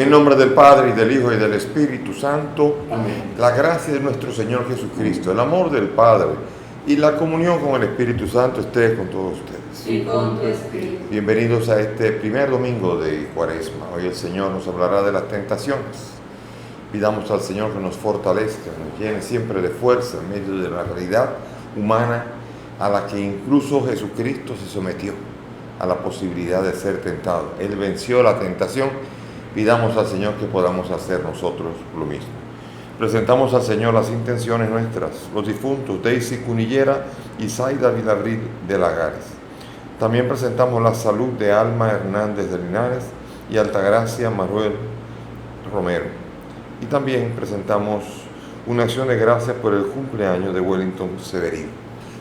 En nombre del Padre, y del Hijo, y del Espíritu Santo. Amén. La gracia de nuestro Señor Jesucristo, el amor del Padre y la comunión con el Espíritu Santo esté con todos ustedes. Y con tu espíritu. Bienvenidos a este primer domingo de Cuaresma. Hoy el Señor nos hablará de las tentaciones. Pidamos al Señor que nos fortalezca, nos llene siempre de fuerza en medio de la realidad humana a la que incluso Jesucristo se sometió, a la posibilidad de ser tentado. Él venció la tentación. Pidamos al Señor que podamos hacer nosotros lo mismo. Presentamos al Señor las intenciones nuestras, los difuntos Daisy Cunillera y Zaida Vilabril de Lagares. También presentamos la salud de Alma Hernández de Linares y Altagracia Manuel Romero. Y también presentamos una acción de gracias por el cumpleaños de Wellington Severino.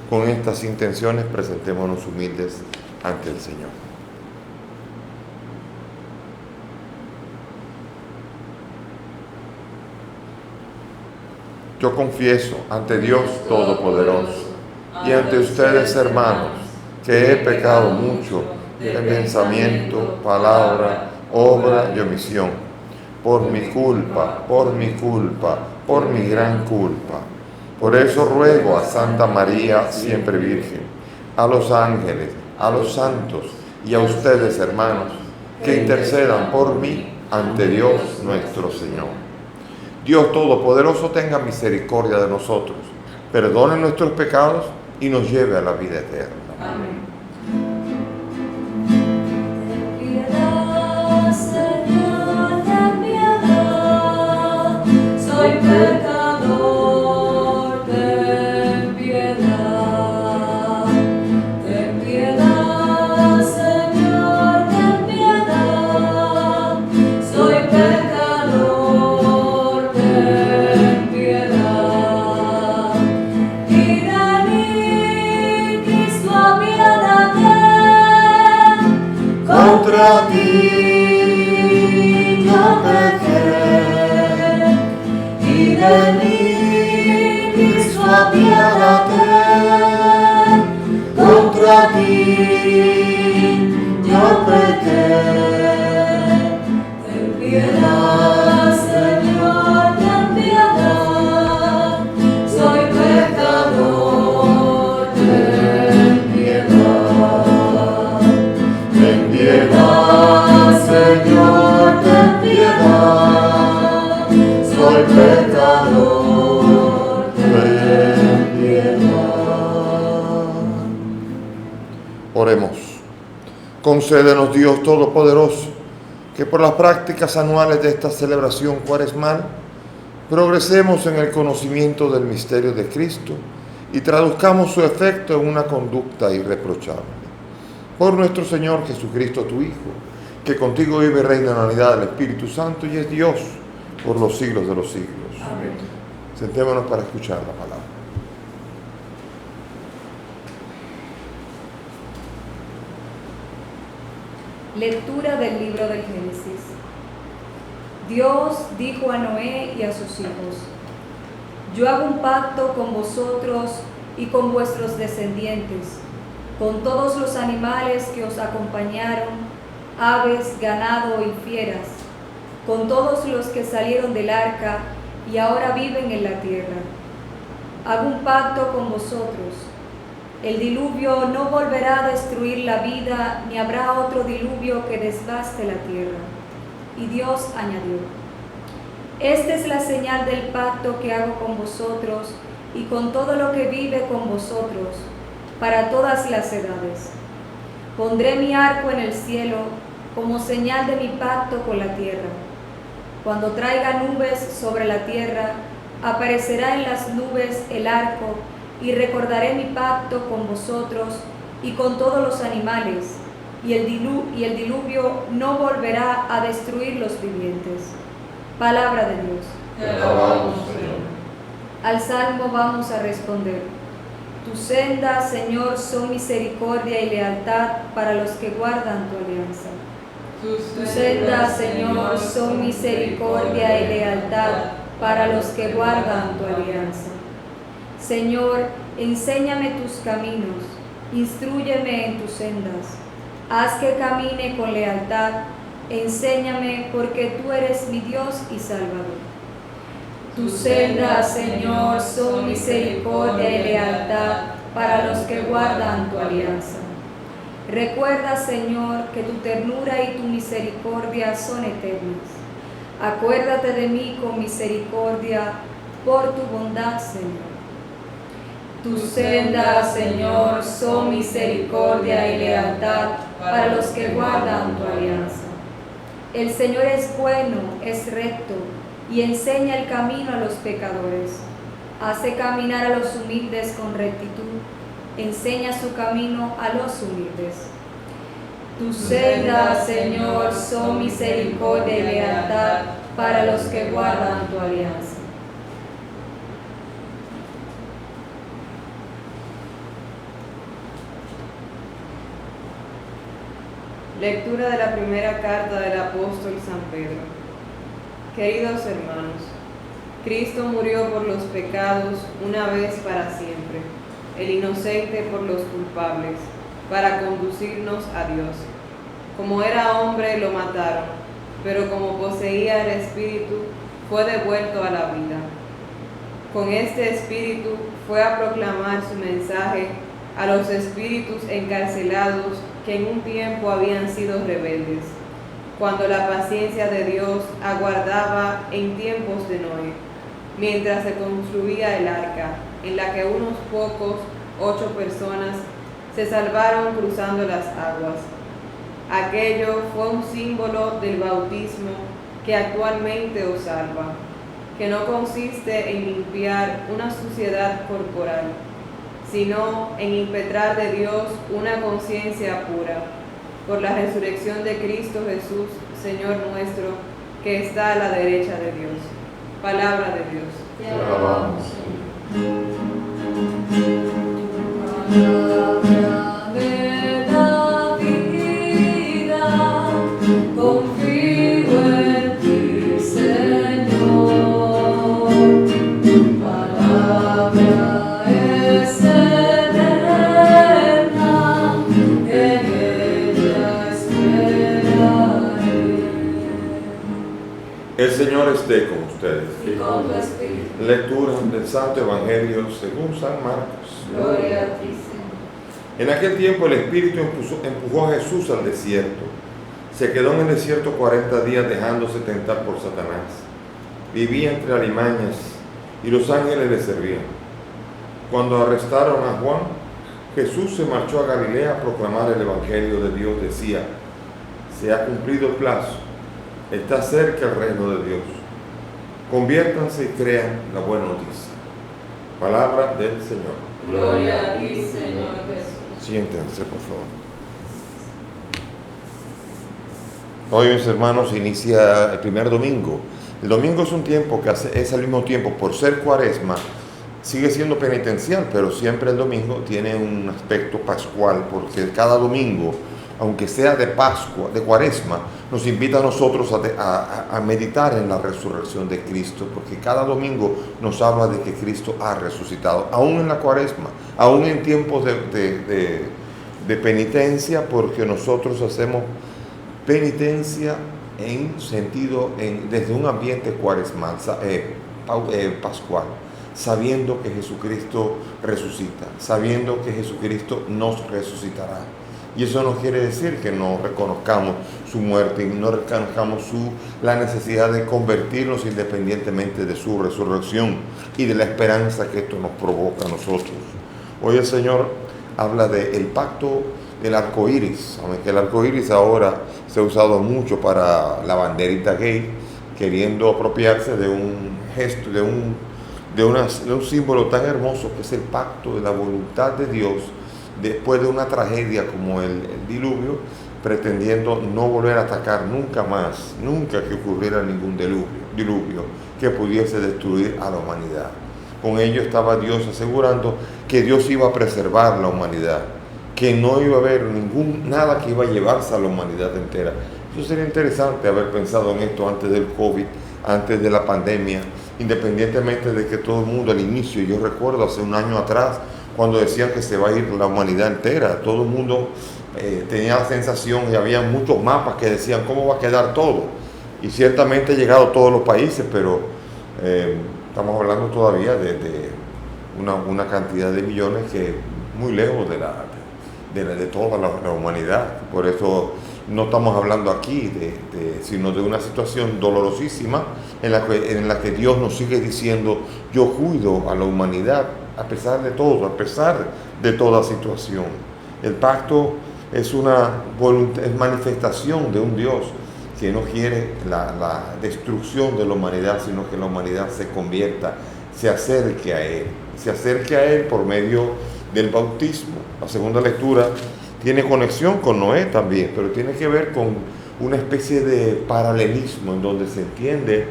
Con estas intenciones presentémonos humildes ante el Señor. Yo confieso ante Dios Todopoderoso y ante ustedes, hermanos, que he pecado mucho de pensamiento, palabra, obra y omisión, por mi culpa, por mi gran culpa. Por eso ruego a Santa María, siempre Virgen, a los ángeles, a los santos y a ustedes, hermanos, que intercedan por mí ante Dios nuestro Señor. Dios Todopoderoso tenga misericordia de nosotros, perdone nuestros pecados y nos lleve a la vida eterna. Amén. Ten piedad, Señor, ten piedad, soy pecador, ten piedad. Ten piedad, Señor, ten piedad, soy pecador, ten piedad. Y de mí, Cristo, apiádate. Contra ti yo pequé, y de mí, Cristo, apiádate. Contra ti yo pequé. Ten piedad, Señor, ten piedad, soy pecador, ten piedad. Ten piedad, Señor, ten piedad, soy pecador, ten piedad. Oremos. Concédenos, Dios Todopoderoso, que por las prácticas anuales de esta celebración cuaresmal progresemos en el conocimiento del misterio de Cristo y traduzcamos su efecto en una conducta irreprochable. Por nuestro Señor Jesucristo, tu Hijo, que contigo vive y reina en la unidad del Espíritu Santo y es Dios por los siglos de los siglos. Amén. Sentémonos para escuchar la palabra. Lectura del libro del Génesis. Dios dijo a Noé y a sus hijos: Yo hago un pacto con vosotros y con vuestros descendientes, con todos los animales que os acompañaron, aves, ganado y fieras, con todos los que salieron del arca y ahora viven en la tierra. Hago un pacto con vosotros. El diluvio no volverá a destruir la vida, ni habrá otro diluvio que devaste la tierra. Y Dios añadió: Esta es la señal del pacto que hago con vosotros y con todo lo que vive con vosotros, para todas las edades. Pondré mi arco en el cielo como señal de mi pacto con la tierra. Cuando traiga nubes sobre la tierra, aparecerá en las nubes el arco, y recordaré mi pacto con vosotros y con todos los animales, y el diluvio no volverá a destruir los vivientes. Palabra de Dios. Te alabamos, Señor. Al salmo vamos a responder: Tu senda, Señor, son misericordia y lealtad para los que guardan tu alianza. Tu senda, Señor, son misericordia y lealtad para los que guardan tu alianza. Señor, enséñame tus caminos, instrúyeme en tus sendas. Haz que camine con lealtad, Enséñame, porque tú eres mi Dios y Salvador. Tus sendas, Señor, son misericordia y lealtad para los que guardan tu alianza. Recuerda, Señor, que tu ternura y tu misericordia son eternas. Acuérdate de mí con misericordia por tu bondad, Señor. Tus sendas, Señor, son misericordia y lealtad para los que guardan tu alianza. El Señor es bueno, es recto, y enseña el camino a los pecadores. Hace caminar a los humildes con rectitud, enseña su camino a los humildes. Tus sendas, Señor, son misericordia y lealtad para los que guardan tu alianza. Lectura de la primera carta del apóstol San Pedro. Queridos hermanos, Cristo murió por los pecados una vez para siempre, el inocente por los culpables, para conducirnos a Dios. Como era hombre lo mataron, pero como poseía el Espíritu, fue devuelto a la vida. Con este Espíritu fue a proclamar su mensaje a los espíritus encarcelados que en un tiempo habían sido rebeldes, cuando la paciencia de Dios aguardaba en tiempos de Noé, mientras se construía el arca, en la que unos pocos, 8 personas, se salvaron cruzando las aguas. Aquello fue un símbolo del bautismo que actualmente os salva, que no consiste en limpiar una suciedad corporal, sino en impetrar de Dios una conciencia pura, por la resurrección de Cristo Jesús, Señor nuestro, que está a la derecha de Dios. Palabra de Dios. Te alabamos. Palabra de la vida, confío en ti, Señor. Palabra es eterna, en ella esperaré. El Señor esté con ustedes. Y con tu espíritu. Lectura del Santo Evangelio según San Marcos. Gloria a ti, Señor. En aquel tiempo el Espíritu empujó a Jesús al desierto. Se quedó en el desierto 40 días dejándose tentar por Satanás. Vivía entre alimañas y los ángeles le servían. Cuando arrestaron a Juan, Jesús se marchó a Galilea a proclamar el Evangelio de Dios. Decía: se ha cumplido el plazo, está cerca el reino de Dios. Conviértanse y crean la buena noticia. Palabra del Señor. Gloria a ti, Señor Jesús. Siéntense, por favor. Hoy, mis hermanos, inicia el primer domingo. El domingo es un tiempo que es al mismo tiempo, por ser cuaresma, sigue siendo penitencial, pero siempre el domingo tiene un aspecto pascual, porque cada domingo, aunque sea de Pascua, de Cuaresma, nos invita a nosotros a meditar en la resurrección de Cristo, porque cada domingo nos habla de que Cristo ha resucitado, aún en la Cuaresma, aún en tiempos de penitencia, porque nosotros hacemos penitencia en sentido, desde un ambiente cuaresmal, pascual, sabiendo que Jesucristo resucita, sabiendo que Jesucristo nos resucitará. Y eso no quiere decir que no reconozcamos su muerte y no reconozcamos la necesidad de convertirnos independientemente de su resurrección y de la esperanza que esto nos provoca a nosotros. Hoy el Señor habla del pacto del arco iris, aunque el arco iris ahora se ha usado mucho para la banderita gay, queriendo apropiarse de un gesto, de un símbolo tan hermoso que es el pacto de la voluntad de Dios después de una tragedia como el diluvio, pretendiendo no volver a atacar nunca más, nunca que ocurriera ningún diluvio que pudiese destruir a la humanidad. Con ello estaba Dios asegurando que Dios iba a preservar la humanidad, que no iba a haber nada que iba a llevarse a la humanidad entera. Eso sería interesante haber pensado en esto antes del COVID, antes de la pandemia, independientemente de que todo el mundo al inicio, yo recuerdo hace un año atrás, cuando decían que se va a ir la humanidad entera, todo el mundo tenía la sensación y había muchos mapas que decían cómo va a quedar todo. Y ciertamente ha llegado a todos los países, pero estamos hablando todavía de una cantidad de millones que es muy lejos de toda la humanidad. Por eso no estamos hablando aquí sino de una situación dolorosísima en la que Dios nos sigue diciendo: yo cuido a la humanidad a pesar de todo, a pesar de toda situación. El pacto es manifestación de un Dios que no quiere la destrucción de la humanidad, sino que la humanidad se convierta, se acerque a Él por medio del bautismo. La segunda lectura tiene conexión con Noé también, pero tiene que ver con una especie de paralelismo en donde se entiende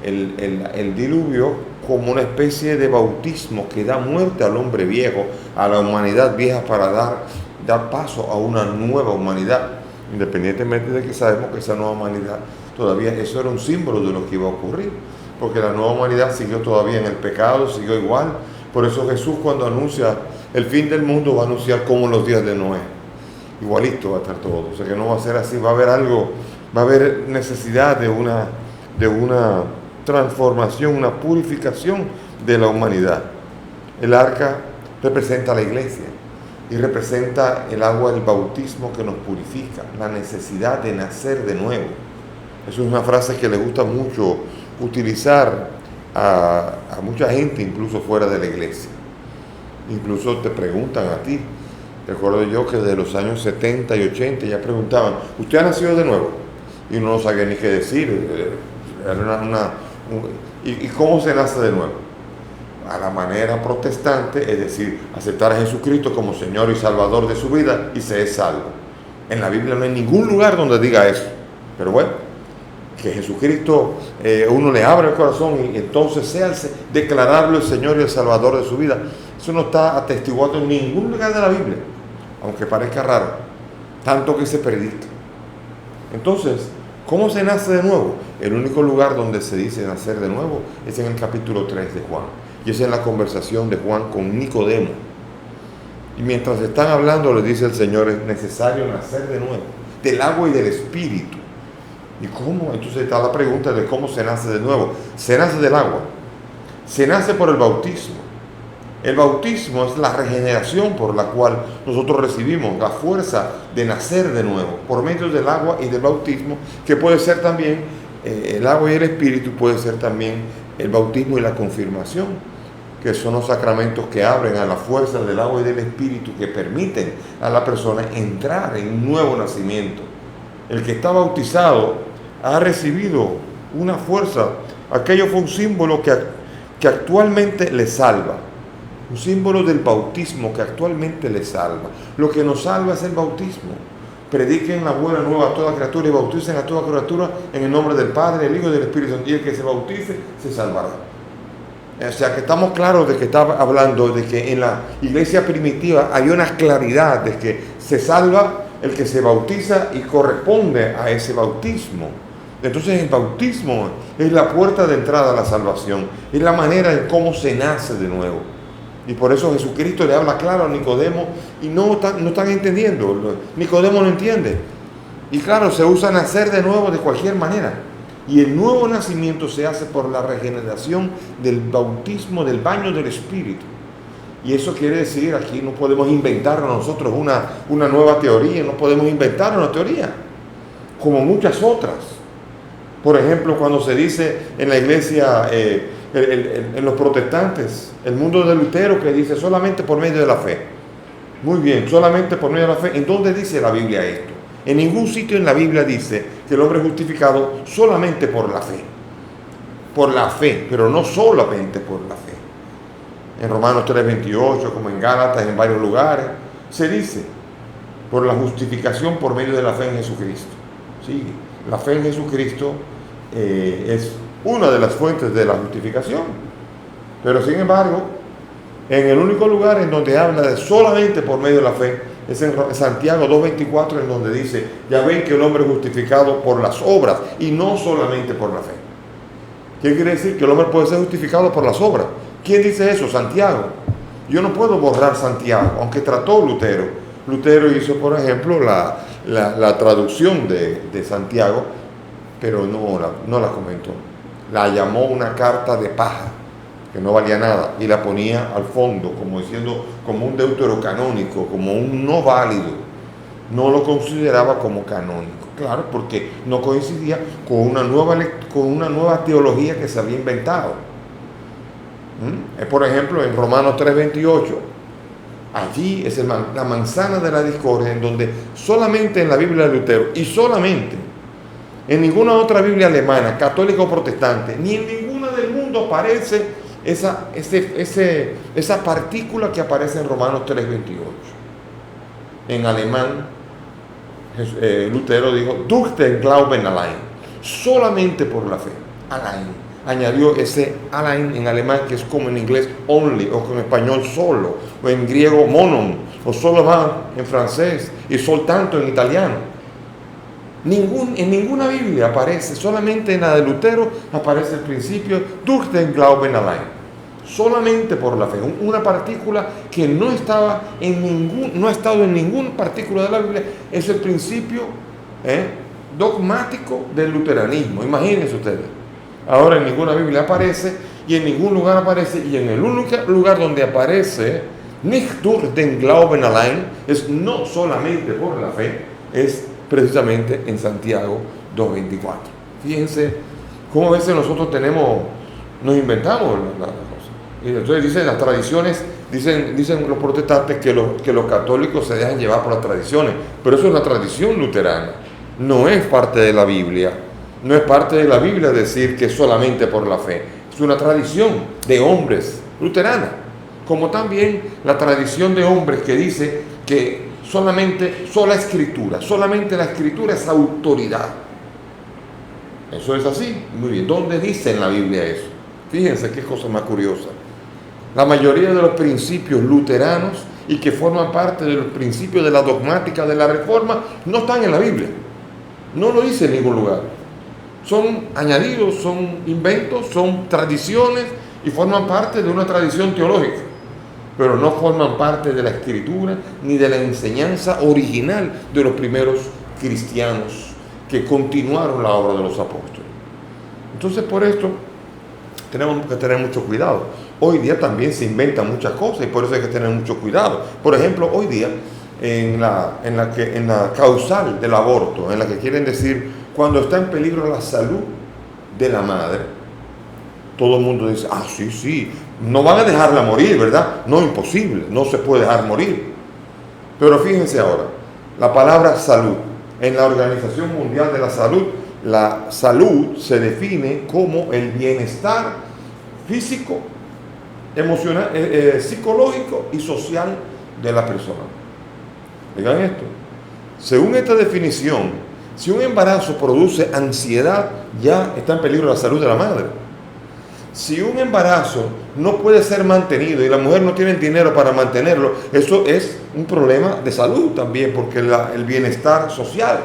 el diluvio como una especie de bautismo que da muerte al hombre viejo, a la humanidad vieja, para dar paso a una nueva humanidad, independientemente de que sabemos que esa nueva humanidad todavía, eso era un símbolo de lo que iba a ocurrir, porque la nueva humanidad siguió todavía en el pecado, siguió igual. Por eso Jesús, cuando anuncia el fin del mundo, va a anunciar como en los días de Noé. Igualito va a estar todo. O sea que no va a ser así, va a haber necesidad de una transformación, una purificación de la humanidad. El arca representa a la iglesia y representa el agua del bautismo que nos purifica, la necesidad de nacer de nuevo. Eso es una frase que le gusta mucho utilizar a mucha gente, incluso fuera de la iglesia. Incluso te preguntan a ti. Recuerdo yo que de los años 70 y 80 ya preguntaban: ¿usted ha nacido de nuevo? Y uno no sabía ni qué decir. ¿Y cómo se nace de nuevo? A la manera protestante, es decir, aceptar a Jesucristo como Señor y Salvador de su vida y se es salvo. En la Biblia no hay ningún lugar donde diga eso. Pero bueno, que Jesucristo, uno le abre el corazón y entonces declararlo el Señor y el Salvador de su vida. Eso no está atestiguado en ningún lugar de la Biblia, aunque parezca raro, tanto que se predica. Entonces, ¿cómo se nace de nuevo? El único lugar donde se dice nacer de nuevo es en el capítulo 3 de Juan, y es en la conversación de Juan con Nicodemo. Y mientras están hablando, le dice el Señor: es necesario nacer de nuevo, del agua y del Espíritu. ¿Y cómo? Entonces está la pregunta de cómo se nace de nuevo. Se nace del agua, se nace por el bautismo. El bautismo es la regeneración por la cual nosotros recibimos la fuerza de nacer de nuevo, por medio del agua y del bautismo, que puede ser también el agua y el Espíritu, puede ser también el bautismo y la confirmación, que son los sacramentos que abren a la fuerza del agua y del Espíritu, que permiten a la persona entrar en un nuevo nacimiento. El que está bautizado ha recibido una fuerza. Aquello fue un símbolo que actualmente le salva. Un símbolo del bautismo que actualmente le salva. Lo que nos salva es el bautismo. Prediquen la buena nueva a toda criatura y bauticen a toda criatura en el nombre del Padre, del Hijo y del Espíritu Santo. Y el que se bautice se salvará. O sea que estamos claros de que está hablando de que en la iglesia primitiva hay una claridad de que se salva el que se bautiza y corresponde a ese bautismo. Entonces el bautismo es la puerta de entrada a la salvación, es la manera en cómo se nace de nuevo. Y por eso Jesucristo le habla claro a Nicodemo y no están entendiendo. Nicodemo no entiende. Y claro, se usa nacer de nuevo de cualquier manera. Y el nuevo nacimiento se hace por la regeneración del bautismo, del baño del Espíritu. Y eso quiere decir, aquí no podemos inventar nosotros una nueva teoría, no podemos inventar una teoría, como muchas otras. Por ejemplo, cuando se dice en la iglesia, en los protestantes, el mundo de Lutero, que dice solamente por medio de la fe. Muy bien, solamente por medio de la fe. ¿En dónde dice la Biblia esto? En ningún sitio en la Biblia dice que el hombre es justificado solamente por la fe. Por la fe, pero no solamente por la fe. En Romanos 3:28, como en Gálatas, en varios lugares, se dice por la justificación por medio de la fe en Jesucristo. Sí, la fe en Jesucristo es una de las fuentes de la justificación. Pero sin embargo, en el único lugar en donde habla de solamente por medio de la fe es en Santiago 2:24, en donde dice: ya ven que el hombre es justificado por las obras y no solamente por la fe. ¿Qué quiere decir? Que el hombre puede ser justificado por las obras. ¿Quién dice eso? Santiago. Yo no puedo borrar Santiago, aunque trató Lutero. Lutero hizo, por ejemplo, la traducción de Santiago, pero no la comentó. La llamó una carta de paja, que no valía nada, y la ponía al fondo, como diciendo, como un deuterocanónico, como un no válido. No lo consideraba como canónico, claro, porque no coincidía con una nueva teología que se había inventado. Por ejemplo, en Romanos 3:28, allí es la manzana de la discordia, en donde solamente en la Biblia de Lutero, y solamente en ninguna otra Biblia alemana, católica o protestante, ni en ninguna del mundo aparece esa partícula que aparece en Romanos 3:28. En alemán, Lutero dijo, durch den Glauben allein, solamente por la fe, allein. Añadió ese allein en alemán, que es como en inglés only, o en español solo, o en griego monon, o solo va en francés, y soltanto en italiano. En ninguna Biblia aparece, solamente en la de Lutero aparece el principio durch den Glauben allein, solamente por la fe. Una partícula que no ha estado en ninguna partícula de la Biblia, es el principio dogmático del luteranismo. Imagínense ustedes. Ahora en ninguna Biblia aparece, y en ningún lugar aparece, y en el único lugar donde aparece nicht durch den Glauben allein, es no solamente por la fe, es precisamente en Santiago 2:24. Fíjense cómo a veces nosotros nos inventamos las cosas. Y entonces dicen las tradiciones, dicen los protestantes que los católicos se dejan llevar por las tradiciones, pero eso es una tradición luterana, no es parte de la Biblia. No es parte de la Biblia decir que solamente por la fe. Es una tradición de hombres luterana, como también la tradición de hombres que dice que solamente la escritura es autoridad. Eso es así. Muy bien. ¿Dónde dice en la Biblia eso? Fíjense qué cosa más curiosa. La mayoría de los principios luteranos y que forman parte de los principios de la dogmática de la Reforma no están en la Biblia. No lo dice en ningún lugar. Son añadidos, son inventos, son tradiciones y forman parte de una tradición teológica, pero no forman parte de la escritura ni de la enseñanza original de los primeros cristianos que continuaron la obra de los apóstoles. Entonces, por esto tenemos que tener mucho cuidado. Hoy día también se inventan muchas cosas y por eso hay que tener mucho cuidado. Por ejemplo, hoy día en la causal del aborto, en la que quieren decir cuando está en peligro la salud de la madre, todo el mundo dice, sí, no van a dejarla morir, ¿verdad? No, imposible, no se puede dejar morir. Pero fíjense ahora, la palabra salud, en la Organización Mundial de la Salud, la salud se define como el bienestar físico, emocional, psicológico y social de la persona. Digan esto, según esta definición, si un embarazo produce ansiedad, ya está en peligro la salud de la madre. Si un embarazo no puede ser mantenido y la mujer no tiene el dinero para mantenerlo, eso es un problema de salud también, porque el bienestar social.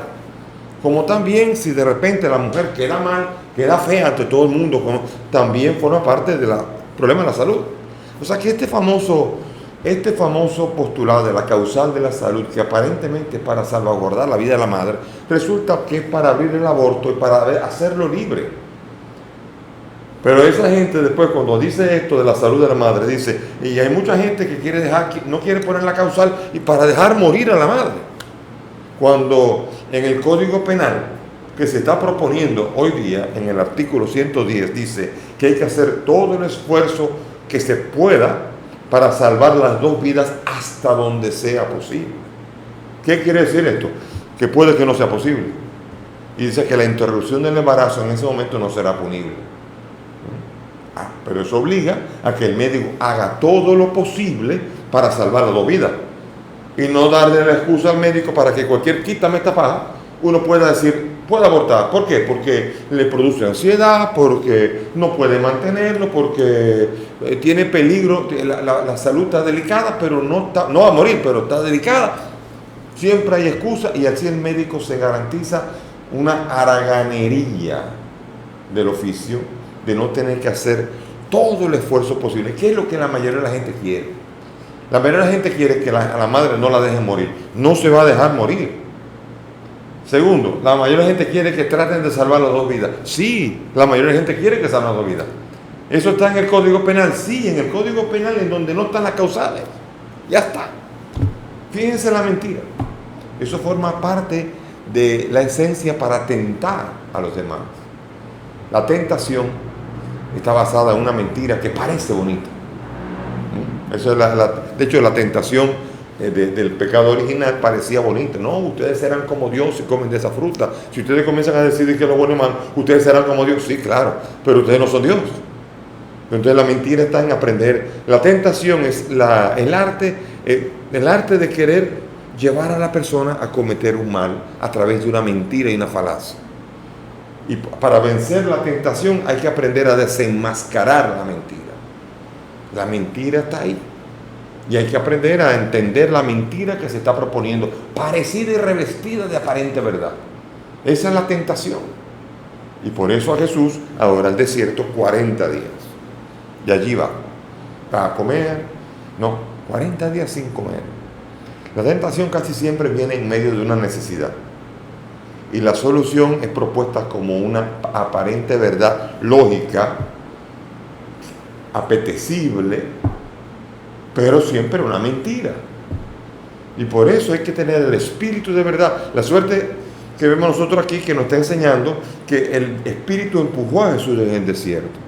Como también si de repente la mujer queda mal, queda fea ante todo el mundo, también forma parte del problema de la salud. O sea que este famoso postulado de la causal de la salud, que aparentemente es para salvaguardar la vida de la madre, resulta que es para abrir el aborto y para hacerlo libre. Pero esa gente después, cuando dice esto de la salud de la madre, dice, y hay mucha gente que no quiere poner la causal y para dejar morir a la madre. Cuando en el Código Penal que se está proponiendo hoy día, en el artículo 110, dice que hay que hacer todo el esfuerzo que se pueda para salvar las dos vidas hasta donde sea posible. ¿Qué quiere decir esto? Que puede que no sea posible. Y dice que la interrupción del embarazo en ese momento no será punible. Pero eso obliga a que el médico haga todo lo posible para salvar las dos vidas. Y no darle la excusa al médico para que quítame esta paja, uno pueda decir, puede abortar. ¿Por qué? Porque le produce ansiedad, porque no puede mantenerlo, porque tiene peligro, la salud está delicada, pero no va a morir, pero está delicada. Siempre hay excusa y así el médico se garantiza una haraganería del oficio de no tener que hacer todo el esfuerzo posible, que es lo que la mayoría de la gente quiere. La mayoría de la gente quiere que a la madre no la dejen morir. No se va a dejar morir. Segundo, la mayoría de la gente quiere que traten de salvar las 2 vidas. Sí, la mayoría de la gente quiere que salven las 2 vidas. ¿Eso está en el Código Penal? Sí, en el Código Penal, en donde no están las causales. Ya está. Fíjense la mentira. Eso forma parte de la esencia para tentar a los demás. La tentación está basada en una mentira que parece bonita. Eso es de hecho, la tentación del pecado original parecía bonita. No, ustedes serán como Dios si comen de esa fruta. Si ustedes comienzan a decidir que es lo bueno y malo, ustedes serán como Dios. Sí, claro, pero ustedes no son Dios. Entonces la mentira está en aprender. La tentación es el arte de querer llevar a la persona a cometer un mal a través de una mentira y una falacia. Y para vencer la tentación hay que aprender a desenmascarar la mentira. La mentira está ahí. Y hay que aprender a entender la mentira que se está proponiendo, parecida y revestida de aparente verdad. Esa es la tentación. Y por eso a Jesús adora el desierto 40 días. Y allí va a comer. No, 40 días sin comer. La tentación casi siempre viene en medio de una necesidad. Y la solución es propuesta como una aparente verdad lógica, apetecible, pero siempre una mentira. Y por eso hay que tener el espíritu de verdad. La suerte que vemos nosotros aquí, que nos está enseñando que el espíritu empujó a Jesús en el desierto.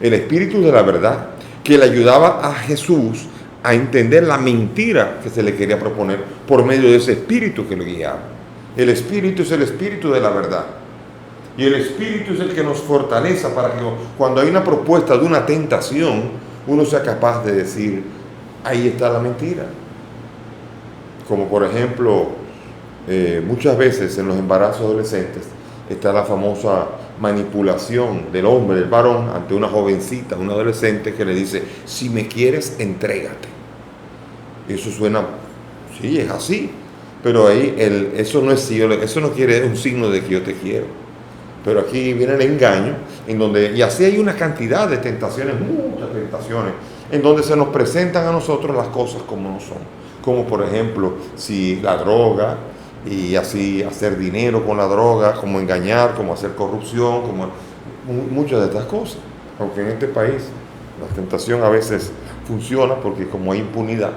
El espíritu de la verdad, que le ayudaba a Jesús a entender la mentira que se le quería proponer por medio de ese espíritu que lo guiaba. El espíritu es el espíritu de la verdad. Y el espíritu es el que nos fortalece para que cuando hay una propuesta de una tentación, uno sea capaz de decir, ahí está la mentira. Como por ejemplo, muchas veces en los embarazos adolescentes está la famosa manipulación del hombre, del varón, ante una jovencita, un adolescente que le dice, si me quieres, entrégate. Eso suena, sí, es así, pero ahí eso no es eso no quiere un signo de que yo te quiero. Pero aquí viene el engaño, en donde, y así hay una cantidad de tentaciones, muchas tentaciones, en donde se nos presentan a nosotros las cosas como no son. Como por ejemplo, si la droga, y así hacer dinero con la droga, como engañar, como hacer corrupción, como muchas de estas cosas. Aunque en este país la tentación a veces funciona porque como hay impunidad,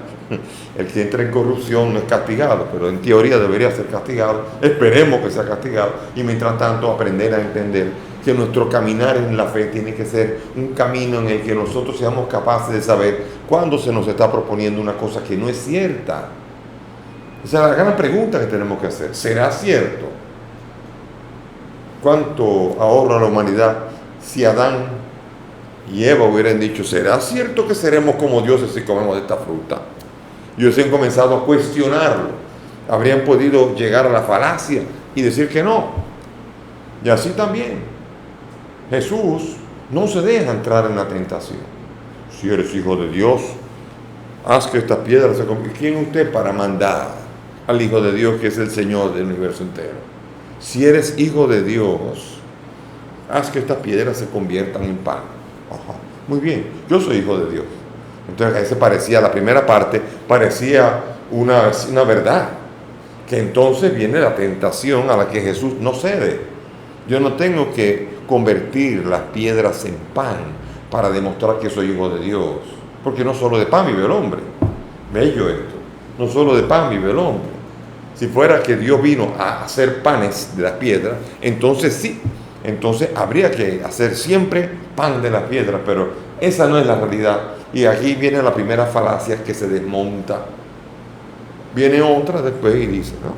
el que entra en corrupción no es castigado, pero en teoría debería ser castigado. Esperemos que sea castigado y mientras tanto aprender a entender que nuestro caminar en la fe tiene que ser un camino en el que nosotros seamos capaces de saber cuándo se nos está proponiendo una cosa que no es cierta. Esa es la gran pregunta que tenemos que hacer. ¿Será cierto? ¿Cuánto ahorra la humanidad si Adán y Eva hubieran dicho, ¿será cierto que seremos como dioses si comemos de esta fruta? Y ellos han comenzado a cuestionarlo. Habrían podido llegar a la falacia y decir que no. Y así también, Jesús no se deja entrar en la tentación. Si eres hijo de Dios, haz que estas piedras se conviertan. ¿Quién es usted para mandar al Hijo de Dios, que es el Señor del universo entero? Si eres hijo de Dios, haz que estas piedras se conviertan en pan. Ajá. Muy bien, yo soy hijo de Dios. Entonces ese parecía, la primera parte parecía una verdad, que entonces viene la tentación a la que Jesús no cede. Yo no tengo que convertir las piedras en pan para demostrar que soy hijo de Dios, porque no solo de pan vive el hombre. Bello esto, no solo de pan vive el hombre. Si fuera que Dios vino a hacer panes de las piedras, entonces sí, entonces habría que hacer siempre pan de las piedras, pero esa no es la realidad. Y aquí viene la primera falacia que se desmonta. Viene otra después y dice, ¿no?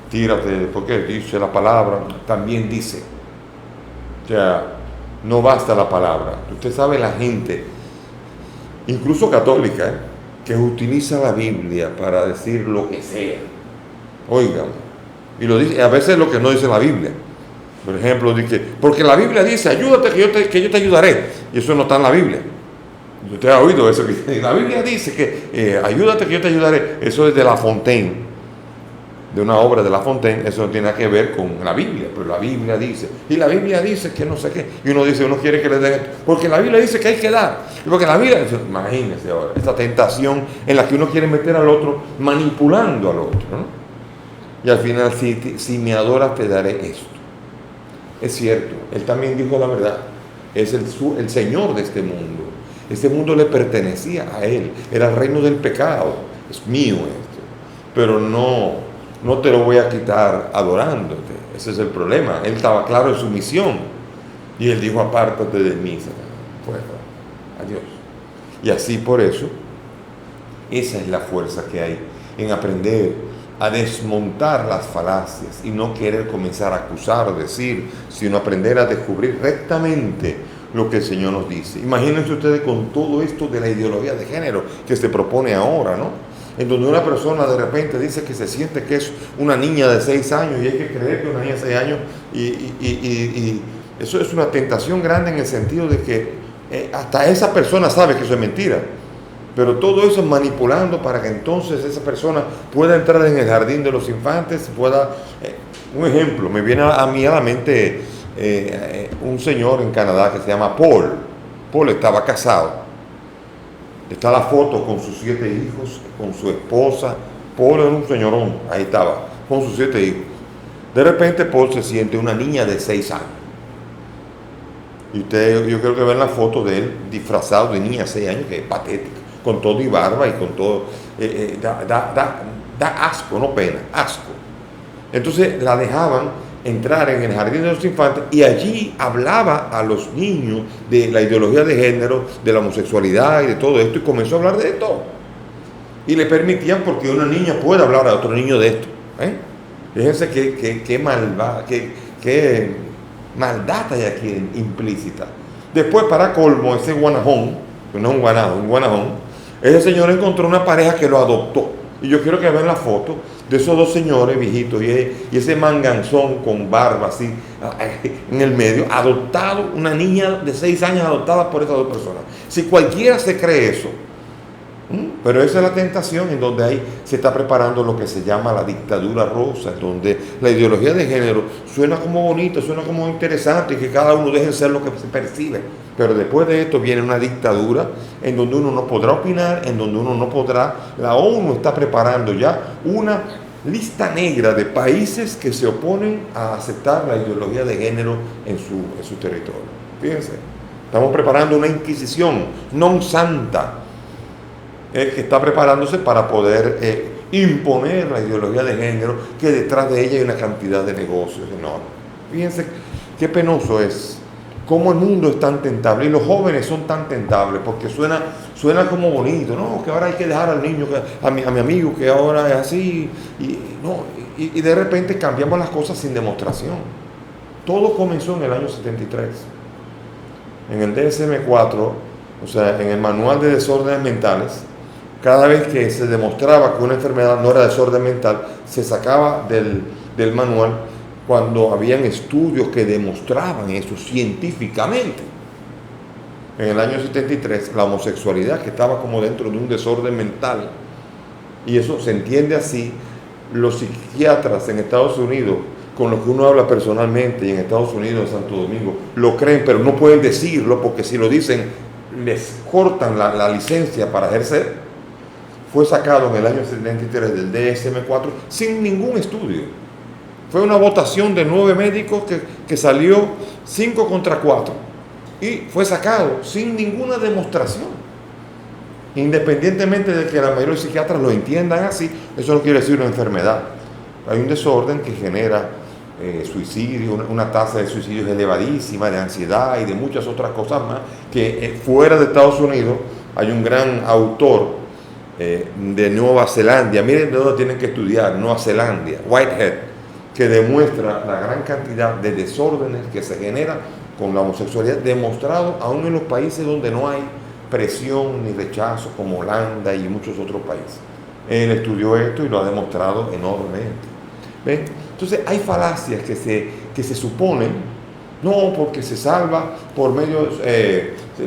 Tírate, porque dice la palabra, también dice. O sea, no basta la palabra. Usted sabe la gente, incluso católica, que utiliza la Biblia para decir lo que sea. Oigan, y lo dice, a veces lo que no dice la Biblia. Por ejemplo, dice, porque la Biblia dice, ayúdate que yo te ayudaré. Y eso no está en la Biblia. Usted ha oído eso. La Biblia dice que ayúdate que yo te ayudaré. Eso es de La Fontaine. de una obra de La Fontaine, eso no tiene nada que ver con la Biblia, pero la Biblia dice, y la Biblia dice que no sé qué, y uno dice, uno quiere que le den esto, porque la Biblia dice que hay que dar, y porque la Biblia, imagínense ahora, esta tentación en la que uno quiere meter al otro, manipulando al otro, ¿no? Y al final, si me adoras, te daré esto. Es cierto, él también dijo la verdad, es el Señor de este mundo le pertenecía a él, era el reino del pecado, es mío esto, pero no te lo voy a quitar adorándote. Ese es el problema. Él estaba claro en su misión. Y él dijo, apártate de mí, pues, adiós. Y así por eso, esa es la fuerza que hay en aprender a desmontar las falacias y no querer comenzar a acusar, decir, sino aprender a descubrir rectamente lo que el Señor nos dice. Imagínense ustedes con todo esto de la ideología de género que se propone ahora, ¿no? En donde una persona de repente dice que se siente que es una niña de 6 años y hay que creer que una niña de 6 años y eso es una tentación grande en el sentido de que hasta esa persona sabe que eso es mentira, pero todo eso es manipulando para que entonces esa persona pueda entrar en el jardín de los infantes, un ejemplo, me viene a mí a la mente un señor en Canadá que se llama Paul. Paul estaba casado. Está la foto con sus 7 hijos, con su esposa. Paul era un señorón, ahí estaba, con sus 7 hijos. De repente Paul se siente una niña de 6 años. Y yo creo que ven la foto de él disfrazado de niña de 6 años, que es patética, con todo y barba y con todo. Da asco, no pena, asco. Entonces la dejaban entrar en el jardín de los infantes y allí hablaba a los niños de la ideología de género, de la homosexualidad y de todo esto, y comenzó a hablar de esto. Y le permitían, porque una niña puede hablar a otro niño de esto. Fíjense qué maldad hay aquí implícita. Después, para colmo, ese guanajón, no un guanajón, ese señor encontró una pareja que lo adoptó. Y yo quiero que vean la foto de esos 2 señores viejitos y ese manganzón con barba así en el medio, adoptado, una niña de 6 años adoptada por esas 2 personas. Si cualquiera se cree eso, pero esa es la tentación en donde ahí se está preparando lo que se llama la dictadura rosa, en donde la ideología de género suena como bonita, suena como interesante, y que cada uno deje ser lo que se percibe. Pero después de esto viene una dictadura en donde uno no podrá opinar, en donde uno no podrá. La ONU está preparando ya una lista negra de países que se oponen a aceptar la ideología de género en su territorio. Fíjense, estamos preparando una inquisición non santa que está preparándose para poder imponer la ideología de género, que detrás de ella hay una cantidad de negocios enormes. Fíjense qué penoso es, cómo el mundo es tan tentable, y los jóvenes son tan tentables, porque suena como bonito, ¿no? Que ahora hay que dejar al niño, a mi amigo que ahora es así, y de repente cambiamos las cosas sin demostración. Todo comenzó en el año 73, en el DSM-4, o sea, en el Manual de Desórdenes Mentales. Cada vez que se demostraba que una enfermedad no era desorden mental, se sacaba del manual cuando habían estudios que demostraban eso científicamente. En el año 73, la homosexualidad, que estaba como dentro de un desorden mental, y eso se entiende así, los psiquiatras en Estados Unidos, con los que uno habla personalmente, y en Estados Unidos, en Santo Domingo, lo creen, pero no pueden decirlo, porque si lo dicen, les cortan la licencia para ejercer. Fue sacado en el año 73 del DSM-4 sin ningún estudio. Fue una votación de 9 médicos que salió 5 contra 4 y fue sacado sin ninguna demostración. Independientemente de que la mayoría de los psiquiatras lo entiendan así, eso no quiere decir una enfermedad. Hay un desorden que genera suicidio, una tasa de suicidios elevadísima, de ansiedad y de muchas otras cosas más, que fuera de Estados Unidos hay un gran autor de Nueva Zelanda, miren de dónde tienen que estudiar, Nueva Zelanda, Whitehead, que demuestra la gran cantidad de desórdenes que se generan con la homosexualidad, demostrado aún en los países donde no hay presión ni rechazo, como Holanda y muchos otros países. Él estudió esto y lo ha demostrado enormemente. ¿Ven? Entonces hay falacias que se suponen, no porque se salva por medio,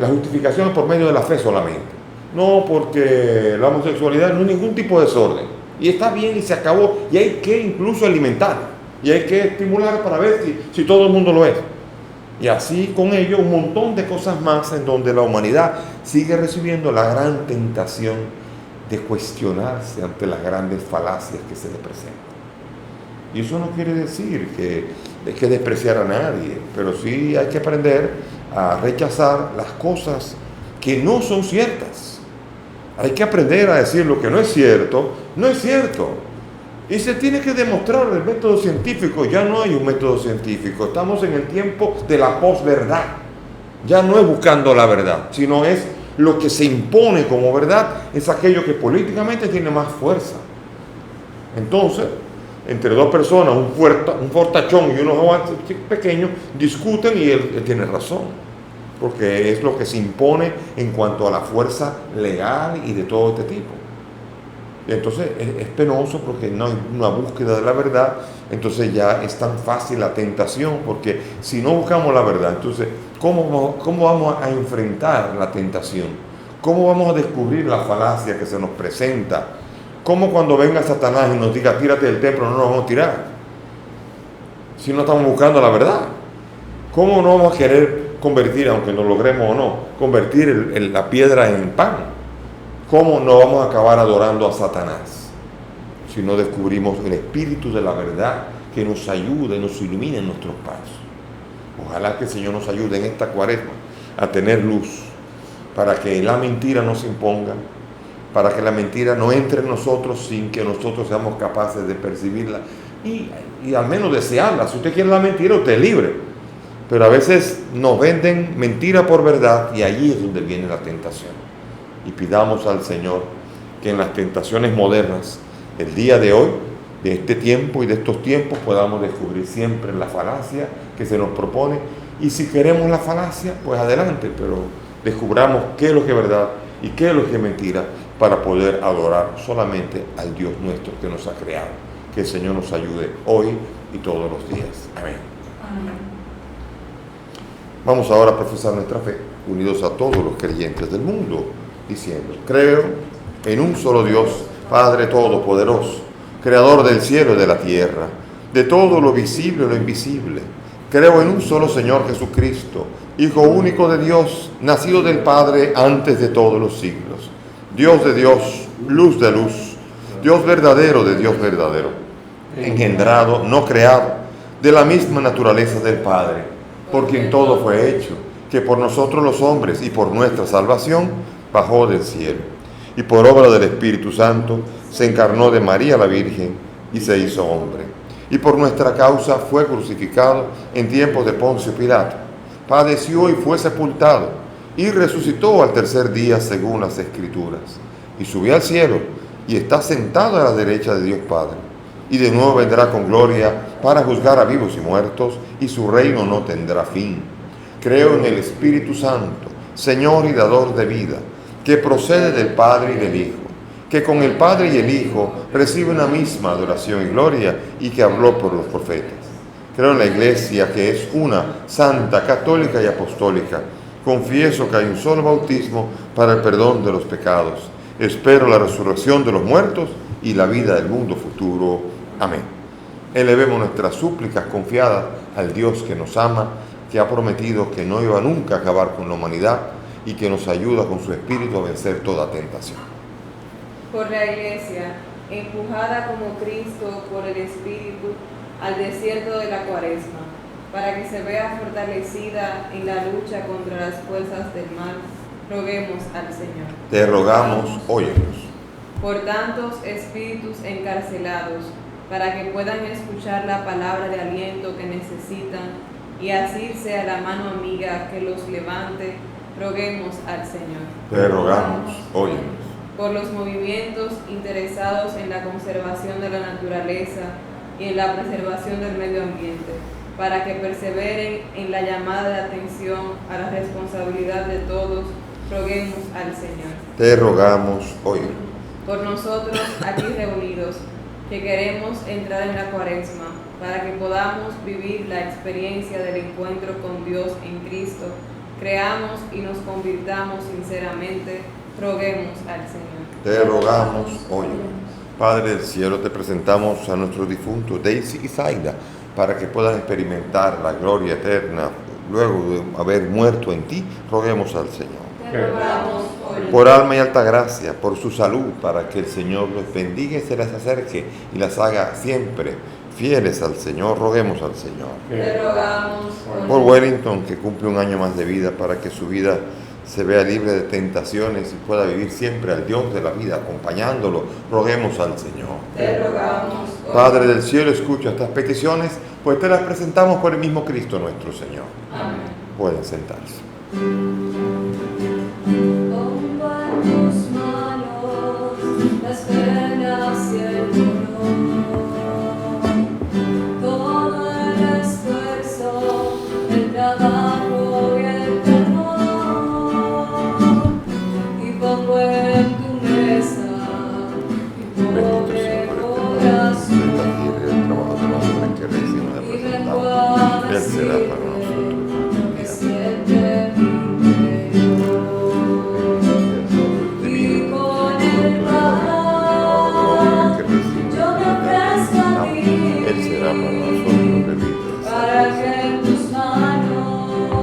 la justificación es por medio de la fe solamente. No, porque la homosexualidad no es ningún tipo de desorden. Y está bien y se acabó. Y hay que incluso alimentar. Y hay que estimular para ver si todo el mundo lo es. Y así con ello un montón de cosas más en donde la humanidad sigue recibiendo la gran tentación de cuestionarse ante las grandes falacias que se le presentan. Y eso no quiere decir que hay que despreciar a nadie, pero sí hay que aprender a rechazar las cosas que no son ciertas. Hay que aprender a decir lo que no es cierto, no es cierto. Y se tiene que demostrar el método científico. Ya no hay un método científico. Estamos en el tiempo de la posverdad. Ya no es buscando la verdad, sino es lo que se impone como verdad, es aquello que políticamente tiene más fuerza. Entonces, entre dos personas, un fortachón y unos pequeños, discuten y él tiene razón. Porque es lo que se impone en cuanto a la fuerza legal y de todo este tipo. Y entonces es penoso porque no hay una búsqueda de la verdad. Entonces ya es tan fácil la tentación, porque si no buscamos la verdad, entonces ¿cómo vamos a enfrentar la tentación? ¿Cómo vamos a descubrir la falacia que se nos presenta? ¿Cómo cuando venga Satanás y nos diga tírate del templo no nos vamos a tirar? Si no estamos buscando la verdad. ¿Cómo no vamos a querer convertir, aunque lo logremos o no, convertir la piedra en pan? ¿Cómo no vamos a acabar adorando a Satanás si no descubrimos el espíritu de la verdad que nos ayude, nos ilumine en nuestros pasos? Ojalá que el Señor nos ayude en esta cuaresma a tener luz, para que la mentira no se imponga, para que la mentira no entre en nosotros sin que nosotros seamos capaces de percibirla y al menos desearla. Si usted quiere la mentira, usted es libre. Pero a veces nos venden mentira por verdad y allí es donde viene la tentación. Y pidamos al Señor que en las tentaciones modernas, el día de hoy, de este tiempo y de estos tiempos, podamos descubrir siempre la falacia que se nos propone. Y si queremos la falacia, pues adelante, pero descubramos qué es lo que es verdad y qué es lo que es mentira para poder adorar solamente al Dios nuestro que nos ha creado. Que el Señor nos ayude hoy y todos los días. Amén. Amén. Vamos ahora a profesar nuestra fe, unidos a todos los creyentes del mundo, diciendo: creo en un solo Dios, Padre Todopoderoso, Creador del cielo y de la tierra, de todo lo visible y lo invisible. Creo en un solo Señor Jesucristo, Hijo único de Dios, nacido del Padre antes de todos los siglos, Dios de Dios, luz de luz, Dios verdadero de Dios verdadero, engendrado, no creado, de la misma naturaleza del Padre, por quien todo fue hecho, que por nosotros los hombres y por nuestra salvación bajó del cielo, y por obra del Espíritu Santo se encarnó de María la Virgen y se hizo hombre, y por nuestra causa fue crucificado en tiempos de Poncio Pilato, padeció y fue sepultado, y resucitó al tercer día según las Escrituras, y subió al cielo, y está sentado a la derecha de Dios Padre, y de nuevo vendrá con gloria para juzgar a vivos y muertos, y su reino no tendrá fin. Creo en el Espíritu Santo, Señor y dador de vida, que procede del Padre y del Hijo, que con el Padre y el Hijo recibe una misma adoración y gloria, y que habló por los profetas. Creo en la Iglesia, que es una, santa, católica y apostólica. Confieso que hay un solo bautismo para el perdón de los pecados. Espero la resurrección de los muertos y la vida del mundo futuro. Amén. Elevemos nuestras súplicas confiadas al Dios que nos ama, que ha prometido que no iba nunca a acabar con la humanidad y que nos ayuda con su espíritu a vencer toda tentación. Por la Iglesia, empujada como Cristo por el Espíritu al desierto de la Cuaresma, para que se vea fortalecida en la lucha contra las fuerzas del mal, roguemos al Señor. Te rogamos, óyenos. Por tantos espíritus encarcelados, para que puedan escuchar la palabra de aliento que necesitan y asirse a la mano amiga que los levante, roguemos al Señor. Te rogamos, óyenos. Por los movimientos interesados en la conservación de la naturaleza y en la preservación del medio ambiente, para que perseveren en la llamada de atención a la responsabilidad de todos, roguemos al Señor. Te rogamos, óyenos. Por nosotros aquí reunidos, que queremos entrar en la Cuaresma, para que podamos vivir la experiencia del encuentro con Dios en Cristo, creamos y nos convirtamos sinceramente, roguemos al Señor. Te rogamos, óyenos. Padre del cielo, te presentamos a nuestros difuntos Daisy y Zaida para que puedan experimentar la gloria eterna luego de haber muerto en ti. Roguemos al Señor. Te rogamos Por alma y alta gracia, por su salud, para que el Señor los bendiga y se les acerque y las haga siempre fieles al Señor. Roguemos al Señor. Te rogamos Por Wellington, que cumple un año más de vida, para que su vida se vea libre de tentaciones y pueda vivir siempre al Dios de la vida, acompañándolo. Roguemos al Señor. Te rogamos Padre del cielo, escucha estas peticiones, pues te las presentamos por el mismo Cristo nuestro Señor. Amén. Pueden sentarse. Pongo en tus manos las penas y el dolor, todo el esfuerzo, el trabajo y el temor, y pongo en tu mesa mi pobre corazón, y me enjuagas Él será para lo que siente mi interior. Y con el pan yo me ofrezco a ti, Él será para nosotros bebidas. para que en tus manos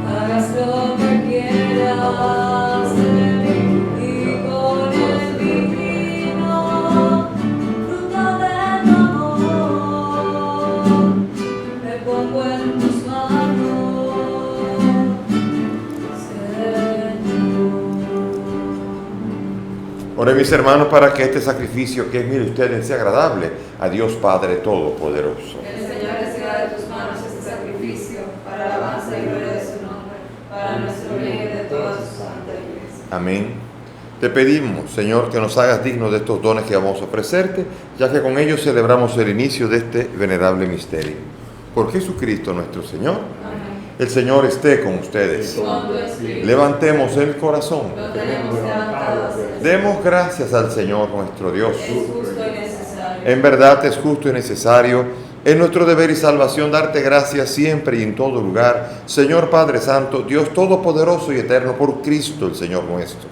hagas lo que quieras de mí. Y con el divino fruto de tu amor me pongo en tus manos, Señor. Oren mis hermanos para que este sacrificio que es, mire ustedes, sea agradable a Dios Padre Todopoderoso. Que el Señor reciba de tus manos este sacrificio para alabanza y gloria de su nombre, para nuestro bien y de toda su santa iglesia. Amén. Te pedimos, Señor, que nos hagas dignos de estos dones que vamos a ofrecerte, ya que con ellos celebramos el inicio de este venerable misterio. Por Jesucristo nuestro Señor. Amén. El Señor esté con ustedes. Con tu espíritu Levantemos el corazón. lo tenemos levantado hacia el Demos gracias al Señor nuestro Dios. Es justo y necesario. En verdad es justo y necesario, es nuestro deber y salvación darte gracias siempre y en todo lugar, Señor Padre Santo, Dios Todopoderoso y Eterno, por Cristo el Señor nuestro.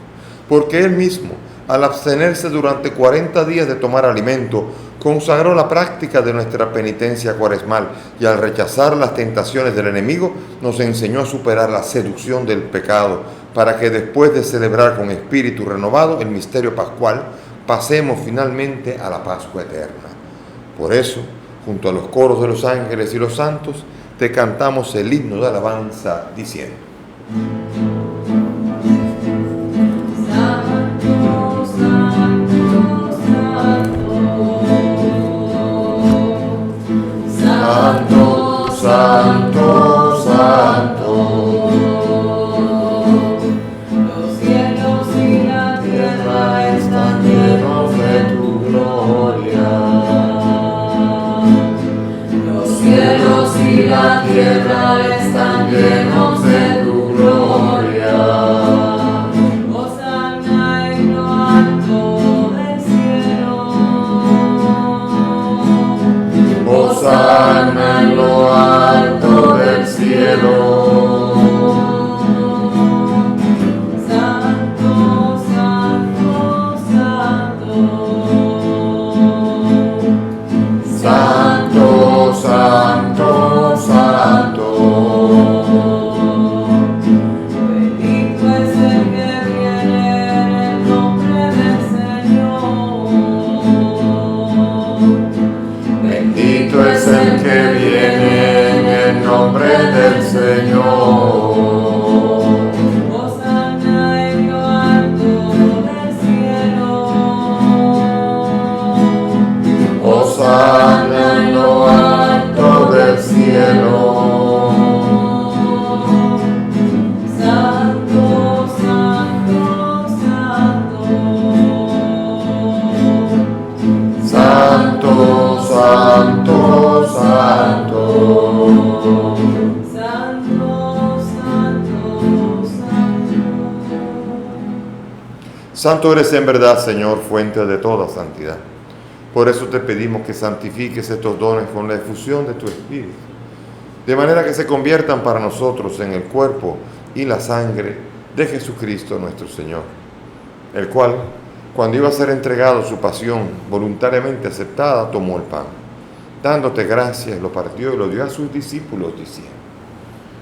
Porque Él mismo, al abstenerse durante 40 días de tomar alimento, consagró la práctica de nuestra penitencia cuaresmal y al rechazar las tentaciones del enemigo, nos enseñó a superar la seducción del pecado, para que después de celebrar con espíritu renovado el misterio pascual, pasemos finalmente a la Pascua eterna. Por eso, junto a los coros de los ángeles y los santos, te cantamos el himno de alabanza diciendo: Santo, santo, santo, Santo, santo, santo, Los cielos y la tierra están llenos de tu gloria. Los cielos y la tierra están llenos de tu gloria. Hosana en lo alto del cielo. Hosana en lo alto del cielo. Santo, santo, santo. Santo, santo, santo. Bendito es el que viene en el nombre del Señor. Bendito es el que viene en el nombre del Señor. Hosana en lo alto del cielo. Hosana en lo alto del cielo. Santo, santo, santo. Santo, santo, santo. Santo, santo, santo. Santo eres en verdad, Señor, fuente de toda santidad. Por eso te pedimos que santifiques estos dones con la efusión de tu Espíritu, de manera que se conviertan para nosotros en el cuerpo y la sangre de Jesucristo nuestro Señor, el cual, Cuando iba a ser entregado su pasión voluntariamente aceptada, tomó el pan. Dándote gracias, lo partió y lo dio a sus discípulos, diciendo: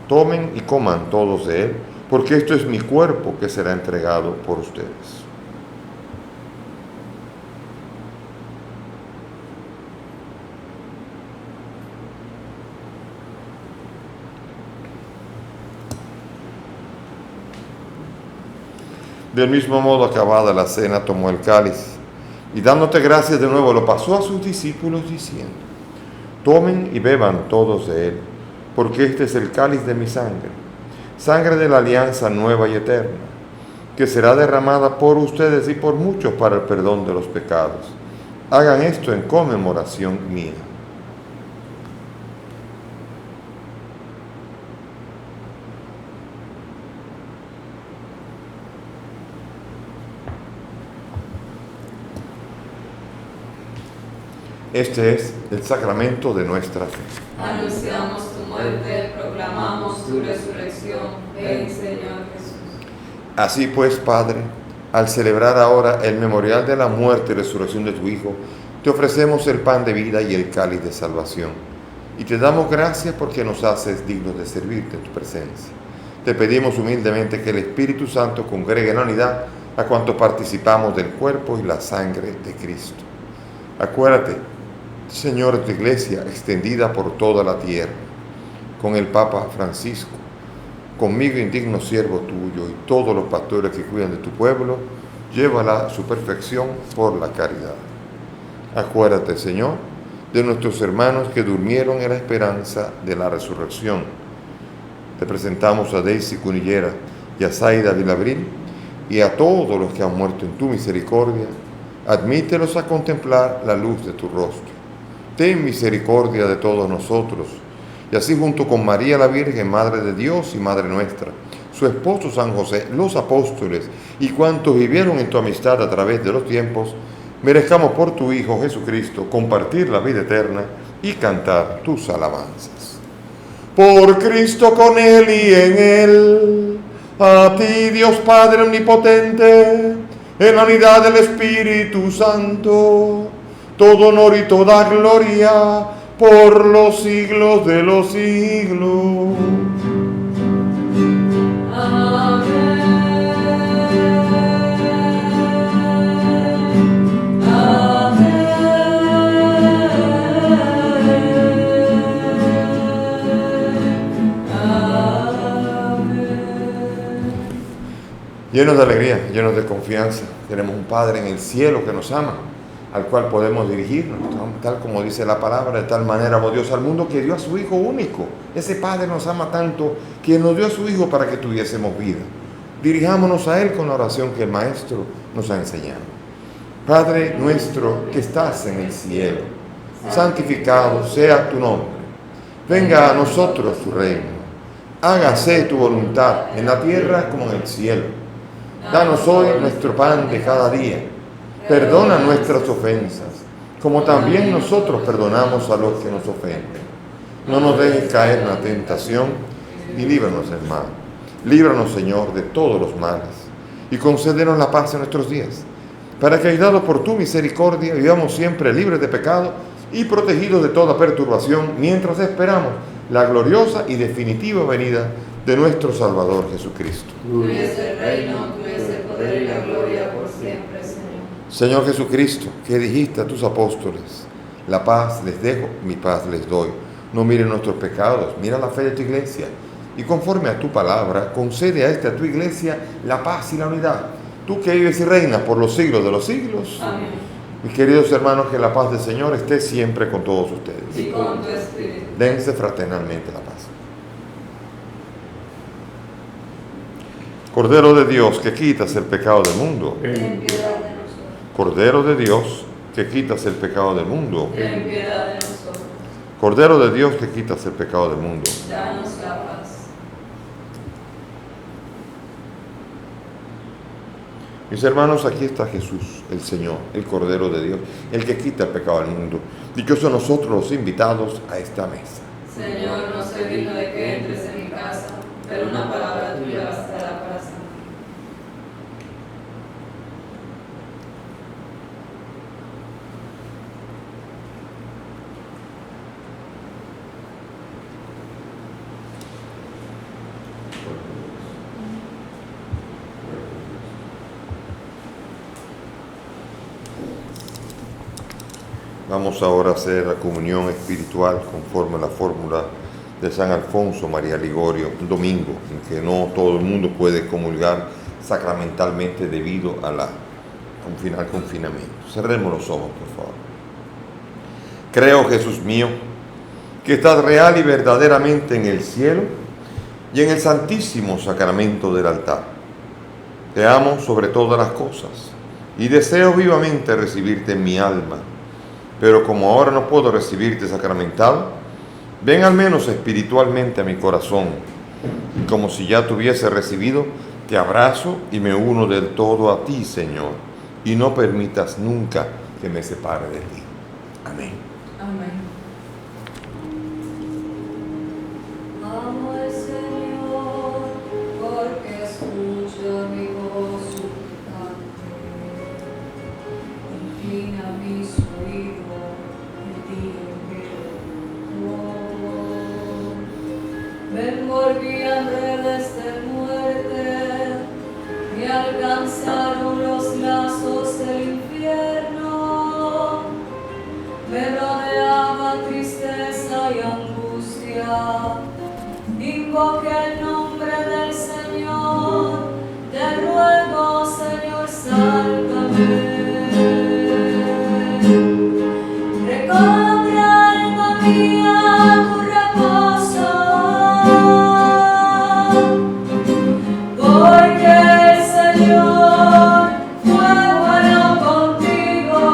tomen y coman todos de él, porque esto es mi cuerpo que será entregado por ustedes. Del mismo modo, acabada la cena, tomó el cáliz y dándote gracias de nuevo, lo pasó a sus discípulos diciendo: tomen y beban todos de él, porque este es el cáliz de mi sangre, sangre de la alianza nueva y eterna, que será derramada por ustedes y por muchos para el perdón de los pecados. Hagan esto en conmemoración mía. Este es el sacramento de nuestra fe. Anunciamos tu muerte, proclamamos tu resurrección. Ven, Señor Jesús. Así pues, Padre, al celebrar ahora el memorial de la muerte y resurrección de tu Hijo, te ofrecemos el pan de vida y el cáliz de salvación. Y te damos gracias porque nos haces dignos de servirte en tu presencia. Te pedimos humildemente que el Espíritu Santo congregue en la unidad a cuantos participamos del cuerpo y la sangre de Cristo. Acuérdate, Señor, de tu iglesia extendida por toda la tierra, con el Papa Francisco, conmigo indigno siervo tuyo y todos los pastores que cuidan de tu pueblo, llévala a su perfección por la caridad. Acuérdate, Señor, de nuestros hermanos que durmieron en la esperanza de la resurrección. Te presentamos a Daisy Cunillera y a Zaida Vilabril y a todos los que han muerto en tu misericordia. Admítelos a contemplar la luz de tu rostro. Ten misericordia de todos nosotros, y así junto con María la Virgen, Madre de Dios y Madre nuestra, su esposo San José, los apóstoles y cuantos vivieron en tu amistad a través de los tiempos, merezcamos por tu Hijo Jesucristo compartir la vida eterna y cantar tus alabanzas. Por Cristo, con Él y en Él, a ti Dios Padre Omnipotente, en la unidad del Espíritu Santo, todo honor y toda gloria por los siglos de los siglos. Amén. Amén. Amén. Llenos de alegría, llenos de confianza, tenemos un Padre en el cielo que nos ama, al cual podemos dirigirnos, tal como dice la palabra: de tal manera amó Dios al mundo que dio a su Hijo único. Ese Padre nos ama tanto que nos dio a su Hijo para que tuviésemos vida. Dirijámonos a Él con la oración que el Maestro nos ha enseñado. Padre nuestro que estás en el cielo, santificado sea tu nombre. Venga a nosotros tu reino. Hágase tu voluntad en la tierra como en el cielo. Danos hoy nuestro pan de cada día. Perdona nuestras ofensas, como también nosotros perdonamos a los que nos ofenden. No nos dejes caer en la tentación y líbranos del mal. Líbranos, Señor, de todos los males y concédenos la paz en nuestros días, para que, ayudados por tu misericordia, vivamos siempre libres de pecado y protegidos de toda perturbación, mientras esperamos la gloriosa y definitiva venida de nuestro Salvador Jesucristo. Tuyo es el reino, tuyo es el poder y la gloria por siempre, Señor. Señor Jesucristo, que dijiste a tus apóstoles: la paz les dejo, mi paz les doy. No miren nuestros pecados, mira la fe de tu iglesia. Y conforme a tu palabra, concede a esta tu iglesia la paz y la unidad. Tú que vives y reinas por los siglos de los siglos. Amén. Mis queridos hermanos, que la paz del Señor esté siempre con todos ustedes. Y con tu espíritu. Dense fraternalmente la paz. Cordero de Dios, que quitas el pecado del mundo. Ten piedad de nosotros. Cordero de Dios, que quitas el pecado del mundo. Ten piedad de nosotros. Cordero de Dios, que quitas el pecado del mundo. Danos la paz. Mis hermanos, aquí está Jesús, el Señor, el Cordero de Dios, el que quita el pecado del mundo. Dichosos nosotros los invitados a esta mesa. Señor, no soy digno de que entres en mi casa, pero una palabra tuya bastará para sanar. Vamos ahora a hacer la comunión espiritual conforme a la fórmula de San Alfonso María Ligorio, un domingo en que no todo el mundo puede comulgar sacramentalmente debido a un final confinamiento. Cerremos los ojos, por favor. Creo, Jesús mío, que estás real y verdaderamente en el cielo y en el santísimo sacramento del altar. Te amo sobre todas las cosas y deseo vivamente recibirte en mi alma, pero como ahora no puedo recibirte sacramental, ven al menos espiritualmente a mi corazón, y como si ya te hubiese recibido, te abrazo y me uno del todo a ti, Señor, y no permitas nunca que me separe de ti. Amén. Amén. Amo al Señor porque escucha mi voz suplicante. Inclina mis oídos el día que me envolvían redes de muerte, me alcanzaron los lazos del infierno. Me rodeaba tristeza y angustia, invoqué el nombre del Señor, te ruego, Señor, sálvame. Recobre, alma mía, tu reposo, porque el Señor fue bueno contigo.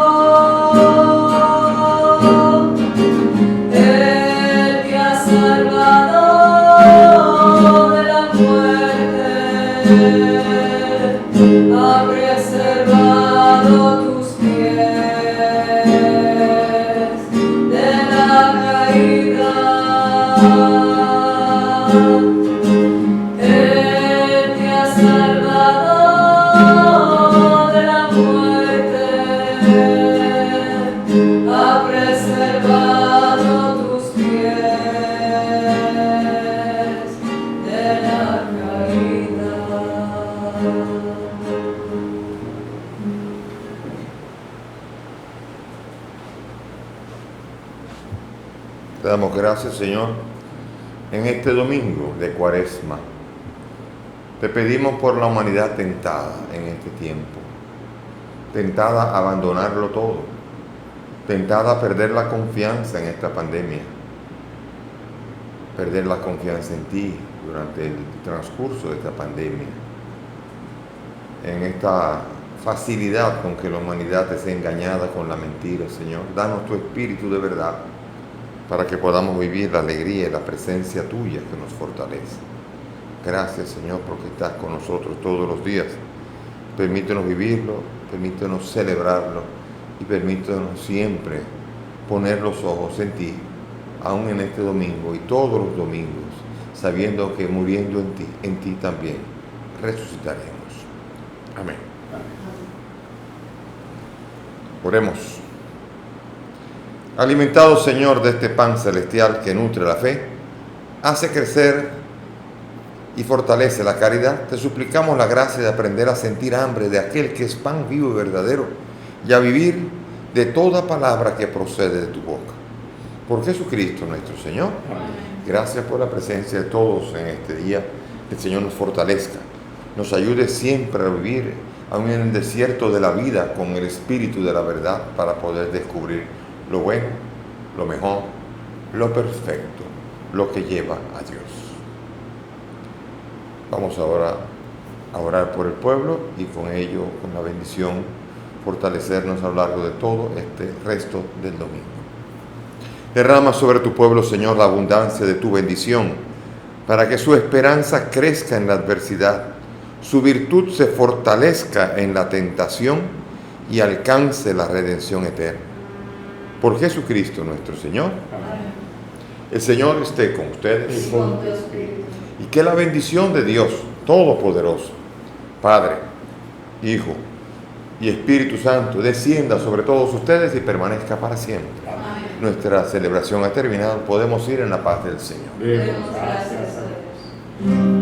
Él te ha salvado de la muerte, ha preservado tus pies de la caída. Él te ha salvado de la muerte, ha preservado tus pies de la caída. Te damos gracias, Señor, en este domingo de Cuaresma. Te pedimos por la humanidad tentada en este tiempo, tentada a abandonarlo todo, tentada a perder la confianza en esta pandemia, perder la confianza en ti durante el transcurso de esta pandemia, en esta facilidad con que la humanidad es engañada con la mentira, Señor. Danos tu espíritu de verdad para que podamos vivir la alegría y la presencia tuya que nos fortalece. Gracias, Señor, porque estás con nosotros todos los días. Permítenos vivirlo, permítenos celebrarlo y permítenos siempre poner los ojos en ti, aún en este domingo y todos los domingos, sabiendo que muriendo en ti también resucitaremos. Amén. Oremos. Alimentado, Señor, de este pan celestial que nutre la fe, hace crecer y fortalece la caridad, te suplicamos la gracia de aprender a sentir hambre de aquel que es pan vivo y verdadero, y a vivir de toda palabra que procede de tu boca. Por Jesucristo nuestro Señor. Amén. Gracias por la presencia de todos en este día. Que el Señor nos fortalezca, nos ayude siempre a vivir aún en el desierto de la vida con el espíritu de la verdad, para poder descubrir lo bueno, lo mejor, lo perfecto, lo que lleva a Dios. Vamos ahora a orar por el pueblo y con ello, con la bendición, fortalecernos a lo largo de todo este resto del domingo. Derrama sobre tu pueblo, Señor, la abundancia de tu bendición, para que su esperanza crezca en la adversidad, su virtud se fortalezca en la tentación y alcance la redención eterna. Por Jesucristo nuestro Señor. Amén. El Señor esté con ustedes. Y con tu espíritu. Y que la bendición de Dios Todopoderoso, Padre, Hijo y Espíritu Santo, descienda sobre todos ustedes y permanezca para siempre. Amén. Nuestra celebración ha terminado. Podemos ir en la paz del Señor. Demos gracias a Dios.